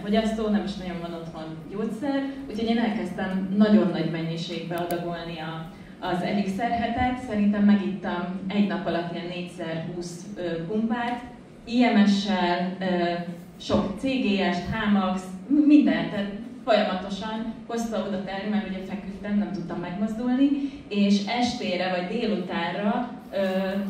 fogyasztó, nem is nagyon van otthon gyógyszer, úgyhogy én elkezdtem nagyon nagy mennyiségbe adagolni az elixerhetet. Szerintem megittam egy nap alatt ilyen 4x20 pumpát, IMS-sel, sok CGS-t, Hamax, mindent, tehát folyamatosan hozta oda terni, mert ugye feküdtem, nem tudtam megmozdulni, és estére vagy délutánra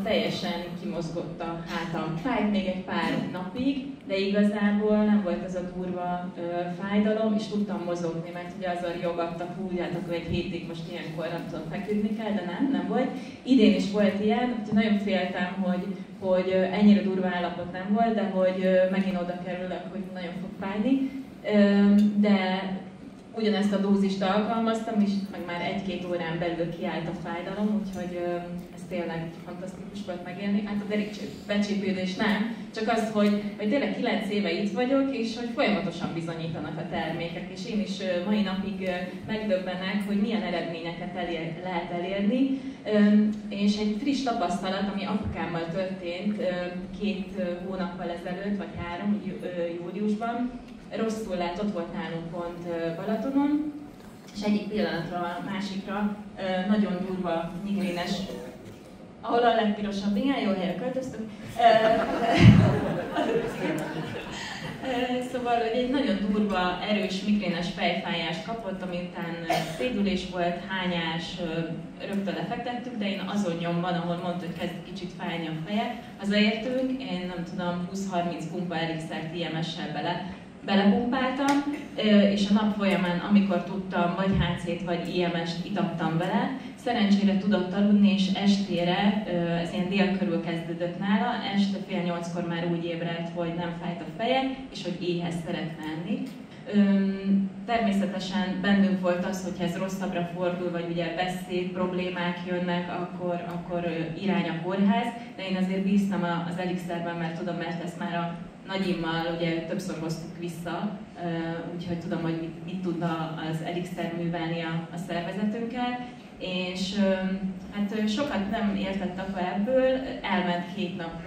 teljesen kimozgott a hátam. Fájt még egy pár napig, de igazából nem volt az a durva fájdalom, és tudtam mozogni, mert ugye az a riogattak, hú, hát akkor egy hétig most ilyenkor nem tudom, feküdni kell, de nem volt. Idén is volt ilyen, úgyhogy nagyon féltem, hogy ennyire durva állapot nem volt, de hogy megint oda kerülök, hogy nagyon fog fájni. De ugyanezt a dózist alkalmaztam, és meg már 1-2 órán belül kiállt a fájdalom, úgyhogy ez tényleg fantasztikus volt megélni. Hát a derékbecsípődés nem, csak az, hogy tényleg 9 éve itt vagyok, és hogy folyamatosan bizonyítanak a termékek, és én is mai napig megdöbbenek, hogy milyen eredményeket lehet elérni. És egy friss tapasztalat, ami apukámmal történt 2 hónappal ezelőtt, vagy 3, júliusban, rosszul lett, ott volt nálunk pont Balatonon, és egyik pillanatra a másikra nagyon durva migrénes, ahol a legpirosabb, igen, jó helyre költöztünk. Szóval, hogy egy nagyon durva, erős migrénes fejfájást kapott, ami után szédülés volt, hányás, rögtön lefektettük, de én azon nyomban, ahol mondta, hogy kezd kicsit fájni a feje, hazaértünk, én nem tudom, 20-30 pumpa elixert IMS-sel belepumpáltam, és a nap folyamán, amikor tudtam, vagy HC-t, vagy IMS-t itattam vele, szerencsére tudott aludni, és estére, ez ilyen dél körül kezdődött nála, este fél 8-kor már úgy ébredt, hogy nem fájt a feje, és hogy éhes szeretne enni. Természetesen bennünk volt az, hogy ez rosszabbra fordul, vagy ugye beszéd problémák jönnek, akkor irány a kórház, de én azért bíztam az elixerben, mert tudom, mert ezt már a nagyimmal ugye többször hoztuk vissza, úgyhogy tudom, hogy mit tudna az elixer művelni a szervezetünkkel. És hát sokat nem értett apa ebből, elment 2 nap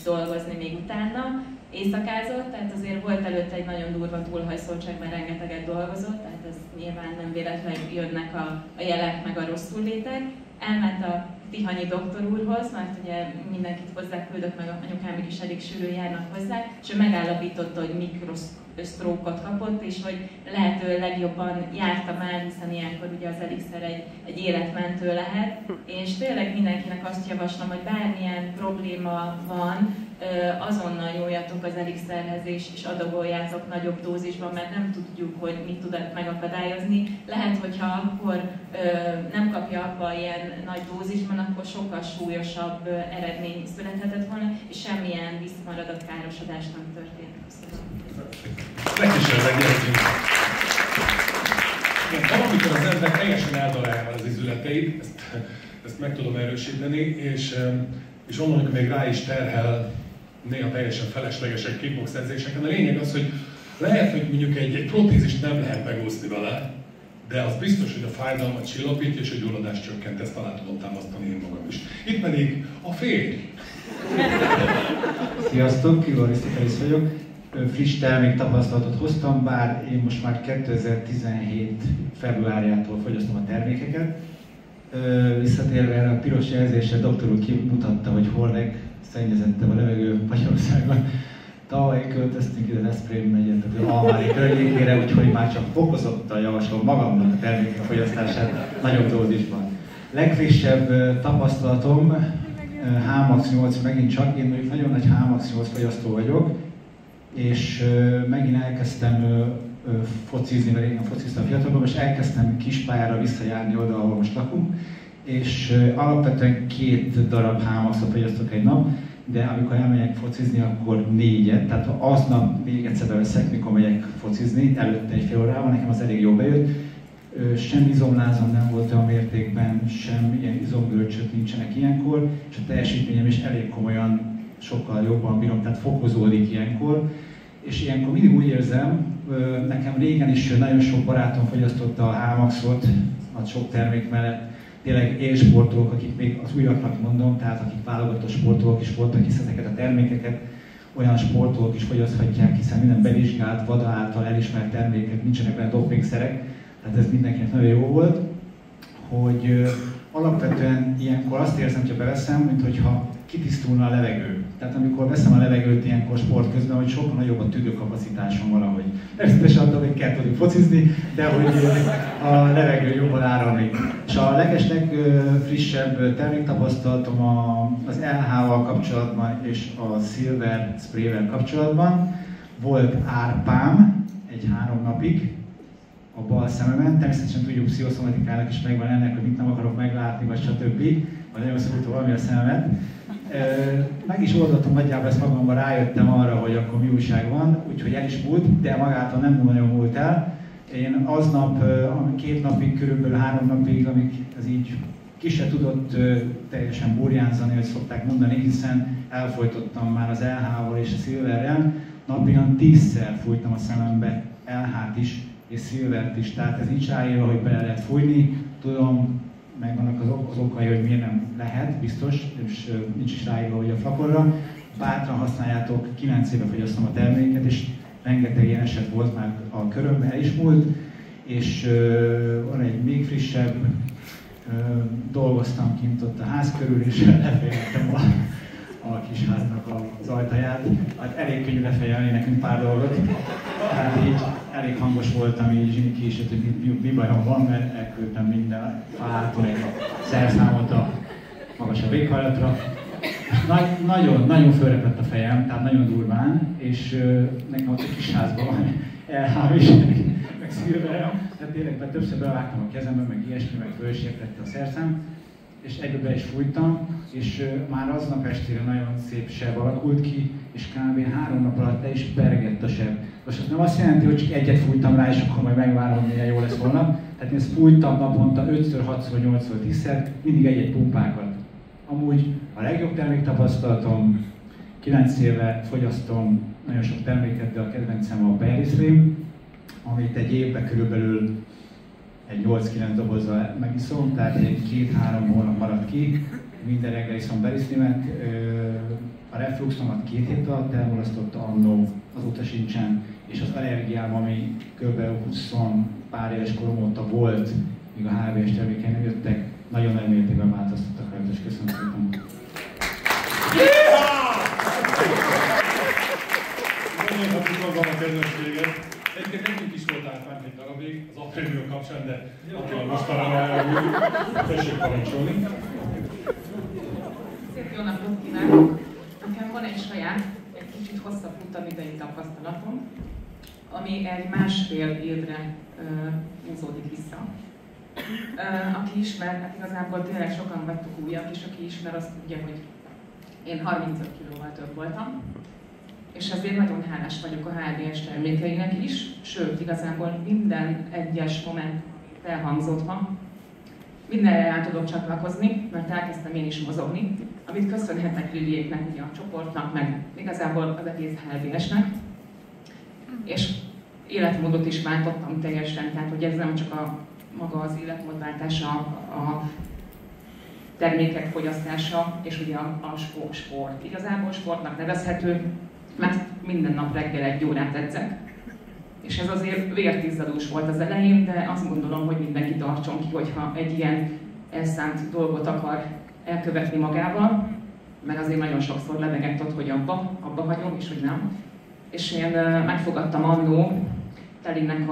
dolgozni még utána, éjszakázott, tehát azért volt előtte egy nagyon durva túlhajszoltság, mert rengeteget dolgozott, tehát ez nyilván nem véletlenül jönnek a jelek meg a rosszullétek. Elment a Tihanyi doktor úrhoz, mert ugye mindenkit hozzá küldött, meg anyukám is elég sűrűn járnak hozzá, és ő megállapította, hogy mikrosztrókot kapott, és hogy lehető legjobban jártam el, hiszen ilyenkor ugye az elixer egy életmentő lehet, és tényleg mindenkinek azt javaslom, hogy bármilyen probléma van, azonnal nyúljatok az elixerhez és adagoljátok nagyobb dózisban, mert nem tudjuk, hogy mit tud megakadályozni. Lehet, hogyha akkor nem kapja apa ilyen nagy dózisban, akkor sokkal súlyosabb eredmény születhetett volna, és semmilyen visszamaradott károsodás nem történt. Legkísérleg érzünk. Valamikor az ember teljesen eldarálja az izületeit, ezt meg tudom erősíteni, és onnan még rá is terhel néha teljesen feleslegesek kickbox edzéseken. A lényeg az, hogy lehet, hogy mondjuk egy protézist nem lehet megúszni vele, de az biztos, hogy a fájdalmat csillapítja és a gyulladást csökkent, ezt talán tudom támasztani én magam is. Itt pedig a férj! Sziasztok, Kivor Arisztotelész vagyok. Friss termék tapasztalatot hoztam, bár én most már 2017 februárjától fogyasztom a termékeket. Visszatérve erre a piros jelzésre, doktor úr kimutatta, hogy hol legszennyezettebb a levegő Magyarországon. Tavaly költöztünk ide Veszprém megyet, az Almádi környékére, úgyhogy már csak fokozottan javaslom magamnak a termékek fogyasztását nagyobb dózisban. Legfrissebb tapasztalatom Hamax 8, megint csak, én mondjuk nagyon nagy Hamax 8 fogyasztó vagyok, és megint elkezdtem focizni, mert én fociztam fiatalban, és elkezdtem kispályára visszajárni oda, ahol most lakunk, és alapvetően 2 darab Hamaxot fogyasztok egy nap, de amikor elmegyek focizni, akkor 4-et, tehát aznap még egyszer beveszek, mikor megyek focizni, előtte egy fél órával, nekem az elég jól bejött. Sem izomlázam nem volt olyan mértékben, sem ilyen izomgörcsök nincsenek ilyenkor, és a teljesítményem is elég komolyan, sokkal jobban bírom, tehát fokozódik ilyenkor. És ilyenkor mindig úgy érzem, nekem régen is nagyon sok barátom fogyasztotta a Hamaxot, a sok termék mellett, tényleg élsportolók, akik még az újaknak mondom, tehát akik válogatott sportolók is voltak, hisz ezeket a termékeket olyan sportolók is fogyaszthatják, hiszen minden bevizsgált, WADA által elismert termékek, nincsenek benne dopingszerek, tehát ez mindenkinek nagyon jó volt, hogy alapvetően ilyenkor azt érzem, hogyha beveszem, mintha kitisztulna a levegő. Tehát amikor veszem a levegőt ilyenkor sport közben, hogy sokkal nagyobb a tüdőkapacitásom valahogy. Természetesen attól még kell tudni focizni, de hogy a levegő jobban áramlik. És a legeslegfrissebb terméktapasztalatom az LH-val kapcsolatban és a Silver Spray-vel kapcsolatban. Volt árpám egy 3 napig a bal szememen. Természetesen tudjuk, pszichoszomatikának is megvan ennek, hogy mit nem akarok meglátni, vagy stb. Vagy nagyon szorultam valami a szememet. Meg is oldottam nagyjából ezt magamban, rájöttem arra, hogy akkor mi újság van, úgyhogy el is múlt, de magától nem nagyon múlt el. Én aznap, 2 napig, körülbelül 3 napig, amíg ez így ki se tudott teljesen burjánzani, hogy szokták mondani, hiszen elfojtottam már az LH-val és a Silverrel. Napiban 10-szer fújtam a szemembe LH-t is és Silvert is, tehát ez nincs ráírva, hogy bele lehet fújni. Tudom, megvannak az okai, hogy miért nem lehet, biztos, és nincs is ráírva, hogy a flakonra. Bátran használjátok, 9 éve fogyasztom a terméket, és rengeteg ilyen eset volt már a körömben, el is múlt, és van egy még frissebb, dolgoztam kint ott a ház körül, és lefejeltem a kis háznak az ajtaját. Hát elég könnyű lefejelni nekünk pár dolgot, tehát így elég hangos voltam, így Zsini ki is, hogy mi bajom van, mert elküldtem minden fától egy szerszámot a magasabb éghajlatra. Nagyon fölrepett a fejem, tehát nagyon durván, és nekem ott egy kis házban van LH is, meg Silverem, tehát tényleg többször bevágtam a kezembe, meg ilyesmi, meg föl is értette a szerszám, és egybe be is fújtam, és már aznap estére nagyon szép seb alakult ki, és kb. 3 nap alatt le is pergett a seb. Most ez nem azt jelenti, hogy csak egyet fújtam rá, és akkor majd megvárom, hogy milyen jó lesz holnap. Tehát én ezt fújtam naponta 5-ször, 6-szor, 8-szor, 10-szer, mindig egy-egy pumpákat. Amúgy a legjobb terméktapasztalatom, 9 éve fogyasztom nagyon sok terméket, de a kedvencem a Berislim, amit egy évben körülbelül egy 8-9 dobozzal megiszom, tehát egy 2-3 hónap maradt ki. Minden reggel iszom Berislimet. A refluxomat 2 hét alatt elmulasztotta annó, azóta sincsen, és az allergiám, ami kb. 20 pár éves korom óta volt, míg a HB-s termékei nem jöttek, nagyon nagy mértékben változtattak rajta, és köszönöm szépen. Mondhatjuk magam a kedvességet. Egyébként nekünk is volt árpánk egy darabig, az aprémium kapcsán, de akivel most arra elrúgjuk, tessék parancsolni. Szép jó napot kívánok! Nekem van egy saját, egy kicsit hosszabb futamidei tapasztalatom, ami egy 1,5 évre húzódik vissza. Aki ismer, hát igazából tényleg sokan vagytok újak, és aki ismer, azt tudja, hogy én 35 kilóval több voltam, és ezért nagyon hálás vagyok a HBS termékeinek is, sőt, igazából minden egyes moment elhangzott ma. Mindenre el tudok csatlakozni, mert elkezdtem én is mozogni, amit köszönhetek Liliéknek, ugye a csoportnak, meg igazából az egész HBS-nek. És életmódot is váltottam teljesen, tehát hogy ez nem csak maga az életmódváltása, a termékek fogyasztása, és ugye a sport. Igazából sportnak nevezhető, mert minden nap reggel 1 órát edzek. És ez azért vértizzadós volt az elején, de azt gondolom, hogy mindenki tartson ki, hogyha egy ilyen elszánt dolgot akar elkövetni magával, mert azért nagyon sokszor lebegett ott, hogy abba hagyom, és hogy nem. És én megfogadtam annó Telinnek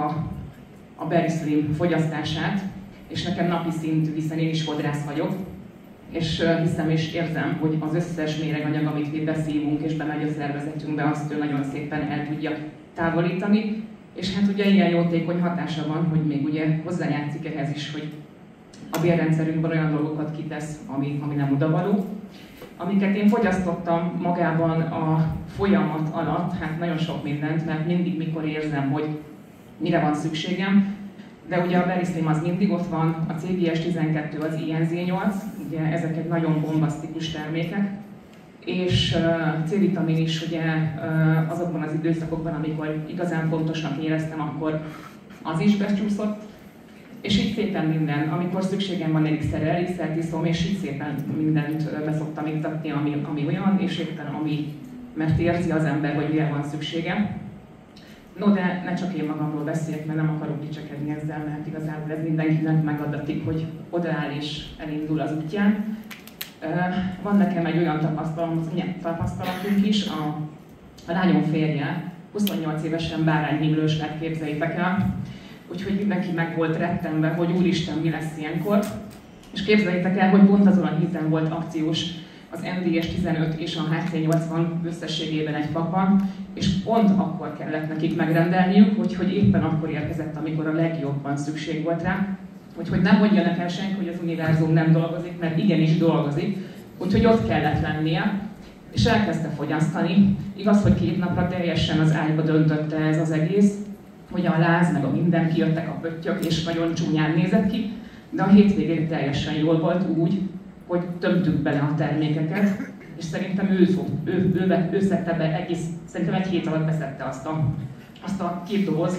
a Berislim fogyasztását, és nekem napi szintű, hiszen én is fodrász vagyok, és hiszem és érzem, hogy az összes méreganyag, amit mi beszívunk és bemegy a szervezetünkbe, azt ő nagyon szépen el tudja távolítani. És hát ugye ilyen jótékony hatása van, hogy még ugye hozzájátszik ehhez is, hogy a bélrendszerünkben olyan dolgokat kitesz, ami nem odavaló. Amiket én fogyasztottam magában a folyamat alatt, hát nagyon sok mindent, mert mindig mikor érzem, hogy mire van szükségem, de ugye a Berislim az mindig ott van, a CGS12 az INZ8, ugye ezek egy nagyon bombasztikus termékek, és C-vitamin is ugye azokban az időszakokban, amikor igazán fontosnak éreztem, akkor az is becsúszott. És így szépen minden, amikor szükségem van elikszert iszom, és így szépen mindent beszoktam iktatni, ami olyan, és éppen ami mert érzi az ember, hogy mire van szüksége. No, de ne csak én magamról beszéljek, mert nem akarok dicsekedni ezzel, mert igazából ez mindenkinek megadatik, hogy odaáll és elindul az útján. Van nekem egy olyan tapasztalatunk is, a lányom férje 28 évesen bárányhimlős lett, képzeljétek el. Úgyhogy mindenki meg volt rettenve, hogy úristen, mi lesz ilyenkor. És képzeljétek el, hogy pont azon a héten volt akciós az NDS 15 és a HC80 összességében egy pakban, és pont akkor kellett nekik megrendelniük, hogy éppen akkor érkezett, amikor a legjobban szükség volt rá. Úgyhogy nem mondja nekem senki, hogy az univerzum nem dolgozik, mert igenis dolgozik. Úgyhogy ott kellett lennie, és elkezdte fogyasztani. Igaz, hogy 2 napra teljesen az ágyba döntötte ez az egész, hogy a láz meg a minden kijöttek a pöttyök, és nagyon csúnyán nézett ki, de a hétvégén teljesen jól volt úgy, hogy tömtük bele a termékeket, és szerintem ő szedte be szerintem egy hét alatt beszedte azt a 2 doboz,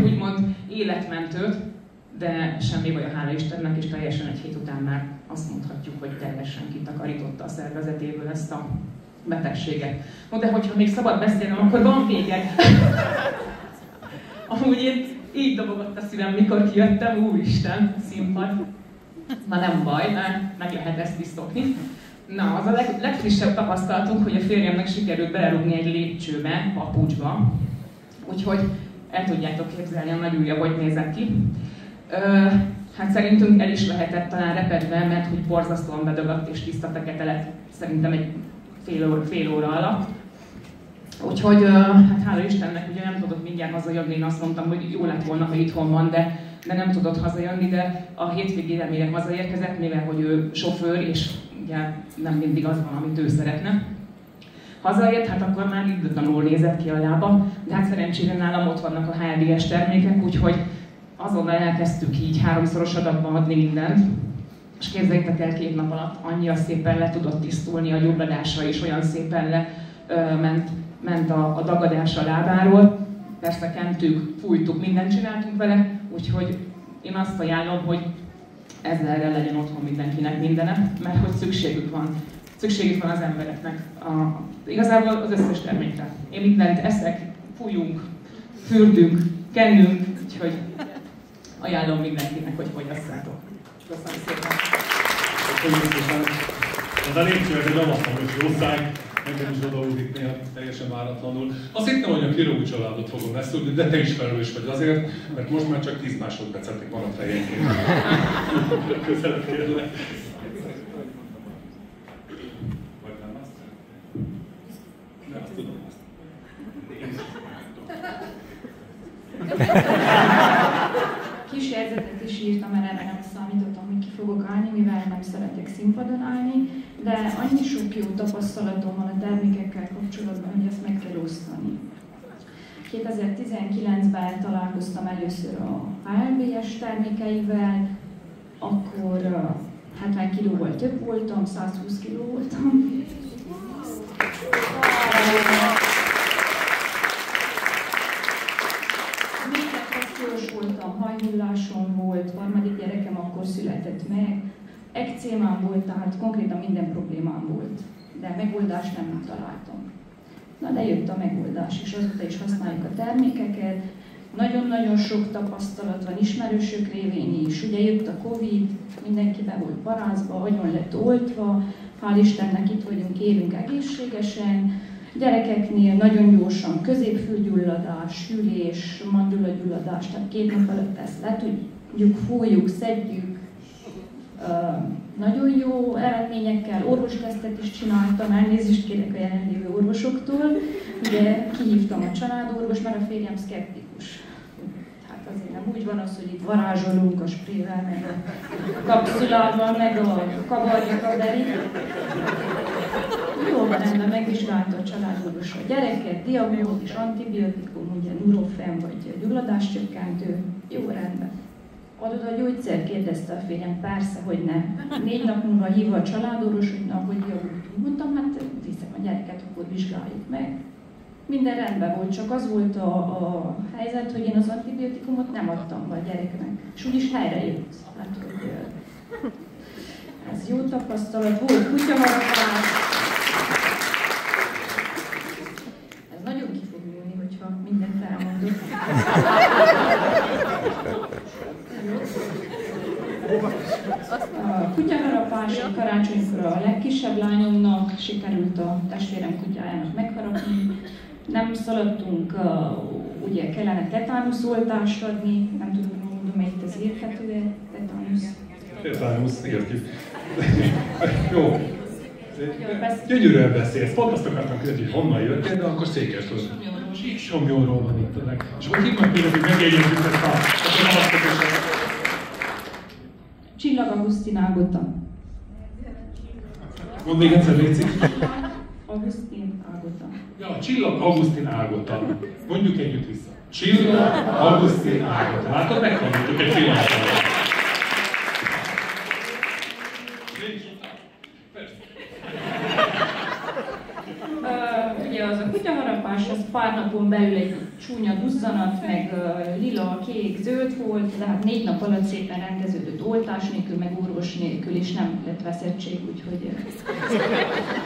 úgymond életmentőt, de semmi baj, hála Istennek, és teljesen egy hét után már azt mondhatjuk, hogy teljesen kitakarította a szervezetéből ezt a betegséget. No, de hogyha még szabad beszélnem, akkor van vége. Amúgy én így dobogott a szívem, mikor kijöttem, úristen, színpad. Na nem baj, mert meg lehet ezt visszokni. Na, az a legfrissebb tapasztalatunk, hogy a férjemnek sikerült belerúgni egy lépcsőbe, papucsba. Úgyhogy el tudjátok képzelni a nagy ujja, hogy nézett ki. Hát szerintünk el is lehetett talán repedve, mert hogy borzasztóan bedagadt és tiszta fekete lett szerintem egy fél óra alatt. Úgyhogy hát hála Istennek ugye nem tudott mindjárt hazajönni, én azt mondtam, hogy jó lett volna, ha itthon van, de nem tudott hazajönni, de a hétvégére mire hazaérkezett, mivel hogy ő sofőr, és ugye nem mindig az van, amit ő szeretne. Hazaért, hát akkor már időtlenül nézett ki a lába, de hát szerencsére nálam ott vannak a HLDS termékek, úgyhogy azonnal elkezdtük így 3-szoros adatban adni mindent. És képzeljétek el, 2 nap alatt annyira szépen le tudott tisztulni a gyulladása, és olyan szépen ment a dagadás a lábáról. Persze kentük, fújtuk, mindent csináltunk vele, úgyhogy én azt ajánlom, hogy ezzel legyen otthon mindenkinek mindene, mert hogy szükségük van az embereknek igazából az összes termékre. Én mindent eszek, fújunk, fürdünk, kennünk, úgyhogy ajánlom mindenkinek, hogy fogyasszátok. Köszönöm szépen! Ez a lépcső, ez egy amatlanos jószág, nekem is odaúdik néha teljesen váratlanul. Azt hittem, hogy a kirúgó családot fogom leszúrni, de te is felelős vagy azért, mert most már csak 10 másodpercetek van a fejenként. Köszönöm, kérlek. Vagy nem azt? De azt tudom azt. Kis jegyzetet is írtam, mert erre nem számítottam, hogy ki fogok állni, mivel nem szeretek színpadon állni, de annyi sok jó tapasztalatom van a termékekkel kapcsolatban, hogy ezt meg kell osztani. 2019-ben találkoztam először a HLBS termékeivel, akkor 70 kilóval több voltam, 120 kiló voltam. Voltam, hajhullásom volt, 3. gyerekem akkor született meg, ekcémám volt, tehát konkrétan minden problémám volt, de megoldást nem találtam. Na de jött a megoldás, és azóta is használjuk a termékeket. Nagyon-nagyon sok tapasztalat van, ismerősök révén is. Ugye jött a Covid, mindenki be volt parázva, agyon lett oltva, hál' Istennek itt vagyunk, élünk egészségesen. Gyerekeknél nagyon gyorsan középfülgyulladás, sülés, mandulagyulladás, tehát 2 nap alatt ezt le tudjuk, fújjuk, szedjük. Nagyon jó eredményekkel, orvostesztet is csináltam, elnézést kérek a jelenlévő orvosoktól. Ugye kihívtam a családorvos, mert a férjem szkeptikus. Hát azért nem úgy van az, hogy itt varázsolunk a sprével, meg a kapszulával, meg a kavarjuk a berit. Jó van, rendben, megvizsgálta a családorvos a gyereket, diagnózis, antibiotikum, ugye Nurofen vagy gyulladáscsökkentő. Jó, rendben. Adod a gyógyszer? Kérdezte a férjem. Persze, hogy nem. 4 nap múlva hívva a családorvos, hogy na, hogy javult. Mondtam, hát viszem a gyereket, akkor vizsgáljuk meg. Minden rendben volt, csak az volt a helyzet, hogy én az antibiotikumot nem adtam be a gyereknek. És úgyis helyre jött. Hát, hogy ez jó tapasztalat volt, kutyamaradás. A kutyaharapás, karácsonykor a legkisebb lányomnak sikerült a testvérem kutyájának megharapni. Nem szaladtunk, ugye kellene tetánuszoltást adni, nem tudom, mondom, itt ez érthető-e, tetánusz? Tetánusz, értjük. Jó. Gyönyörűen beszélsz. Pont azt akartam kérdezni, hogy honnan jöttél, de akkor Székesről. Somjóról van itt a leg. És hogy hívnak még, hogy megjegyezzük ezt a választokást? Csillag Augustin Ágota. Mondd még egyszer, Léci. Augustin Ágota. Ja, Csillag Augustin Ágota. Mondjuk együtt vissza. Csillag Augustin Ágota. Látod, megtanultuk egy pillanatban. Ugye az a kutyaharapás, az pár napon belül egy csúnya duzzanat, meg lila, kék, zöld volt, de hát 4 nap alatt szépen rendeződött oltás nélkül, meg orvos nélkül, és nem lett veszettség, úgyhogy...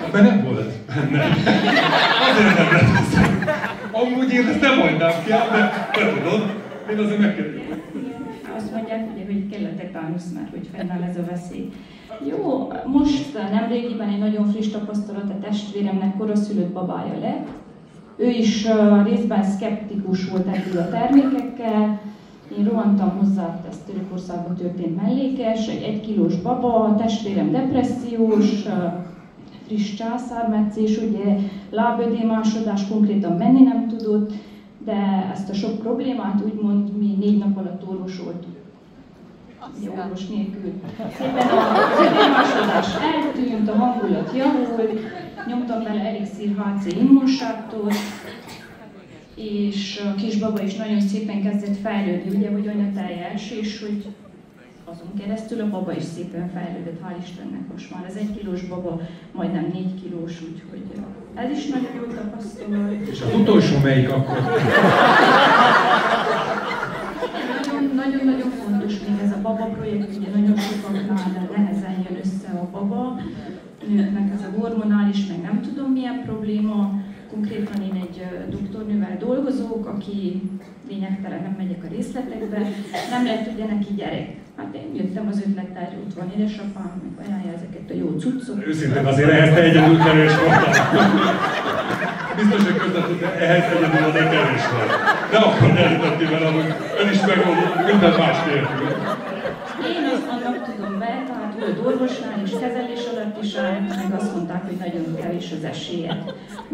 Ebben nem volt. Nem. Azért nem lett veszettség. Amúgy én ezt nem hagynám ki, de te tudod, én azért megkérdezem. Azt mondják, ugye, hogy kell a tetánusz, mert hogy fennáll ez a veszély. Jó, most nemrégiben egy nagyon friss tapasztalat, a testvéremnek koraszülött babája lett. Ő is részben szkeptikus volt ebből a termékekkel. Én rohantam hozzá, ez Törökországban történt mellékes, egy 1 kilós baba, a testvérem depressziós, friss császármetszés, ugye lábödémásodás, konkrétan menni nem tudott, de ezt a sok problémát úgymond mi 4 nap alatt orvosoltuk. Orvos nélkül. Szépen az ödémásodás eltűnt, a hangulat javult, nyomtam bele Elixir HC immunságtól, és a kisbaba is nagyon szépen kezdett fejlődni, ugye, hogy anyateljes, és hogy azon keresztül a baba is szépen fejlődött, hál' Istennek most már. Az 1 kilós baba majdnem 4 kilós, úgyhogy ez is nagyon jól tapasztalat. És az utolsó melyik akkor? Nagyon-nagyon fontos még ez a baba projekt, ugye nagyon sokaknál nehezen jön össze a baba, nőknek ez a hormonális, meg nem tudom milyen probléma. Konkrétan én egy doktornővel dolgozok, aki lényegtelen, nem megyek a részletekbe, nem lett ugye neki gyerek. Hát én jöttem az ötlettel, hogy ott van édesapám, meg ajánlja ezeket a jó cuccot. Őszintén azért ehhez te egyedül kevés voltál. Biztos, hogy között, de ehhez egyedül azért kevés volt. De akkor elítettél vele, hogy ön is megoldott minden más nélkül. Én azt annak tudom be, tehát volt orvosnál és kezelés alatt is áll, meg azt mondták, hogy nagyon kevés az esélye.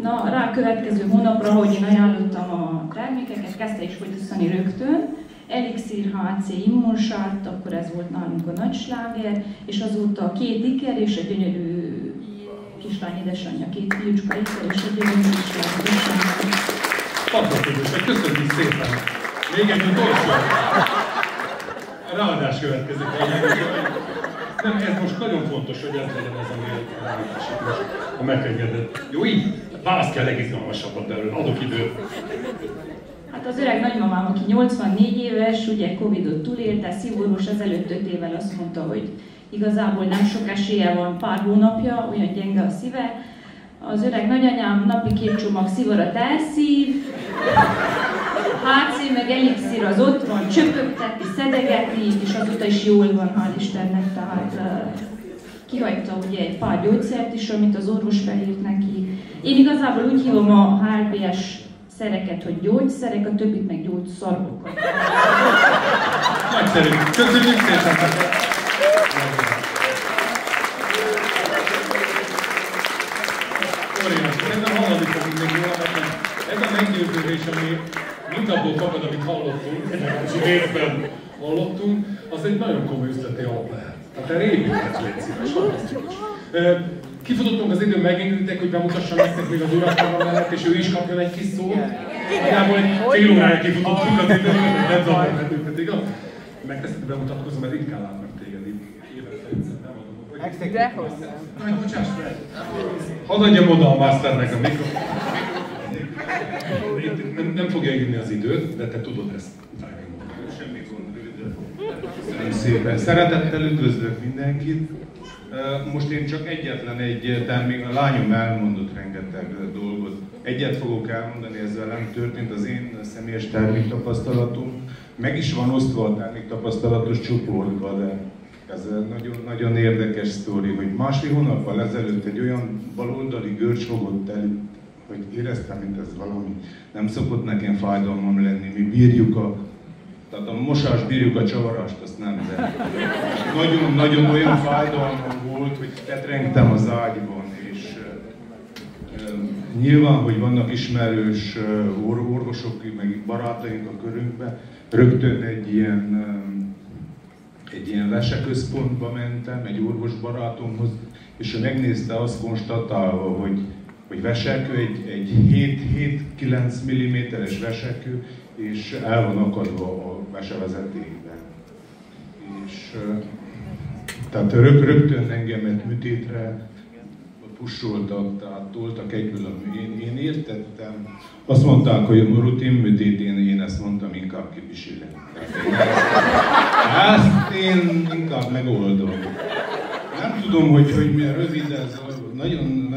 Na, rá következő hónapra, hogy én ajánlottam a termékeket, kezdte is fogyasztani rögtön. Elixir HC immunsárt, akkor ez volt nálunk a nagy sláger, és azóta 2 iker és egy gyönyörű kislány édesanyja, 2 fiúcska iker és egy gyönyörű kislány édesanyja. Fantasztikus, köszönjük szépen! Még egy utolsó! Ráadás következik. Nem, ez most nagyon fontos, hogy ez legyen ez a ráadásítás, ha megengeded. Jó, így? Válasz kell legizgalmasabbat belőle, adok időt. Hát az öreg nagymamám, aki 84 éves, ugye Covid-ot túlélte, szívorvos ezelőtt 5 évvel azt mondta, hogy igazából nem sok esélye van, pár hónapja, olyan gyenge a szíve. Az öreg nagyanyám napi 2 csomag szivarat elszív, HC meg elixir az ott van, csöpögtetni, szedegetni, és azóta is jól van, hál' Istennek, tehát kihagyta ugye egy pár gyógyszert is, amit az orvos felírt neki. Én igazából úgy hívom a HLPS szereket, hogy gyógyszerek, a többit meg gyógyszarakat. Nagyszerű. Köszönjük szépen! Óriási. Szerintem hallani fogunk még jól, mert ez a meggyőződés, ami mindabból fakad, amit hallottunk, és részben hallottunk, az egy nagyon komoly üzleti alap lehet. Tehát erre építhetsz, légy szíves, fantasztikus. Kifutottunk az időn, megengeditek, hogy bemutassam nektek még az uraknál mellett, és ő is kapjon egy kis szót. Nagyjából egy fél órára kifutottunk az időn, nem zavarhat őket, igaz? Megteszed, hogy bemutatkozom, mert ritkán látnak téged itt. Évente egyszer nem adom. De hozzá. Majd bocsáss meg! Hadd adjam oda a masternek a mikrofon. Nem fogja írni az időt, de te tudod ezt. Semmi gond, rövidre. Köszönöm szépen. Szeretettel üdvözlök mindenkit. Most én csak egyetlen egy termék, a lányom elmondott rengeteg dolgot. Egyet fogok elmondani, ez velem történt, az én személyes terméktapasztalatom. Meg is van osztva a terméktapasztalatos csoportba, de Ez nagyon érdekes sztori, hogy másfél hónappal ezelőtt egy olyan baloldali görcs fogott el, hogy éreztem, mint ez valami nem szokott nekem fájdalmam lenni, mi bírjuk tehát a mosást bírjuk, a csavarást azt nem, de nagyon olyan fájdalmam volt, hogy tetrengtem az ágyban, és nyilván, hogy vannak ismerős orvosok, meg barátaink a körünkben, rögtön egy ilyen veseközpontba mentem, egy orvos barátomhoz, és ő megnézte, azt konstatálva, hogy vesekő, egy 7-9 mm-es vesekő, és el van akadva a vesevezetékben. És tehát rögtön engemet műtétre pusoltak, tehát toltak egyből. Én értettem. Azt mondták, hogy a rutin műtét, én ezt mondtam, inkább kiviselem. Ezt én inkább megoldom. Nem tudom, hogy milyen rövid ez, nagyon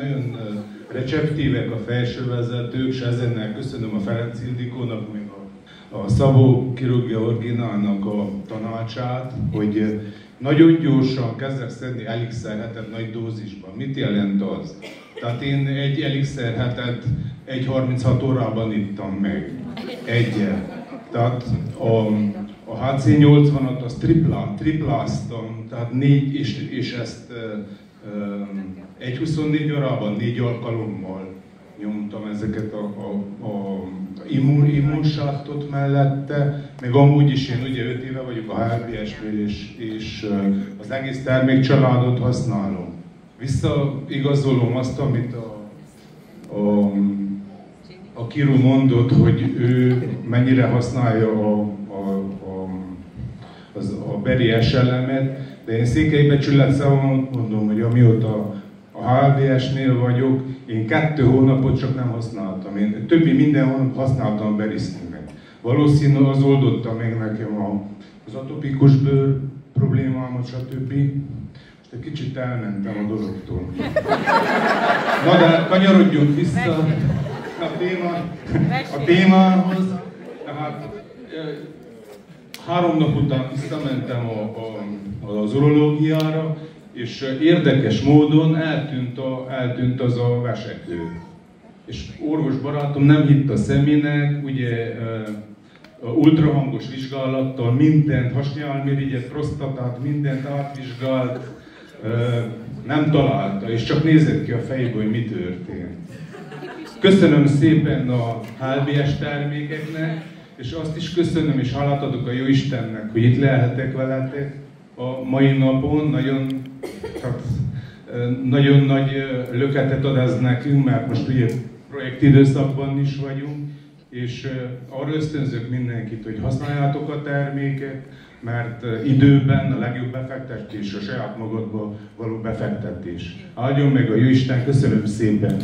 receptívek a felsővezetők, és ezennel köszönöm a Ferenc Ildikónak, meg a Szabó Kirurgia Originálnak a tanácsát, hogy nagyon gyorsan kezdek szedni elixerhetet nagy dózisban. Mit jelent az? Tehát én egy elixerhetet 1-36 órában ittam meg. Egyet. Tehát a HC80-at azt tripláztam, tehát 4, és ezt 1-24 órában 4 alkalommal nyomtam ezeket a immunsátot mellette, meg amúgy is én ugye 5 éve vagyok a HLBS-nél, és az egész termékcsaládot használom. Visszaigazolom azt, amit a Kiru mondott, hogy ő mennyire használja a Beri SLM-et, de én Székelybecsületszámon mondom, hogy amióta a HLBS-nél vagyok, én 2 hónapot csak nem használtam. Én többi minden hónap használtam Berisztimet. Valószínű az oldotta meg nekem az atopikus bőr problémámat, stb. Most egy kicsit elmentem a dologtól. Na de kanyarodjunk vissza a témához. Tehát 3 nap után visszamentem az urológiára, és érdekes módon eltűnt az a vesekő. És orvos barátom nem hitt a szemének, ugye ultrahangos vizsgálattal mindent, hasnyálmirigyet, prostatát, mindent átvizsgált, nem találta, és csak nézett ki a fejéből, hogy mi történt. Köszönöm szépen a HLBS termékeknek, és azt is köszönöm, és hálát adok a Jóistennek, hogy itt lehetek veletek a mai napon. Nagyon nagy löketet ad ez nekünk, mert most ugye projektidőszakban is vagyunk, és arra ösztönzök mindenkit, hogy használjátok a terméket, mert időben a legjobb befektetés a saját magadba való befektetés. Áldjon meg a Jóisten, köszönöm szépen!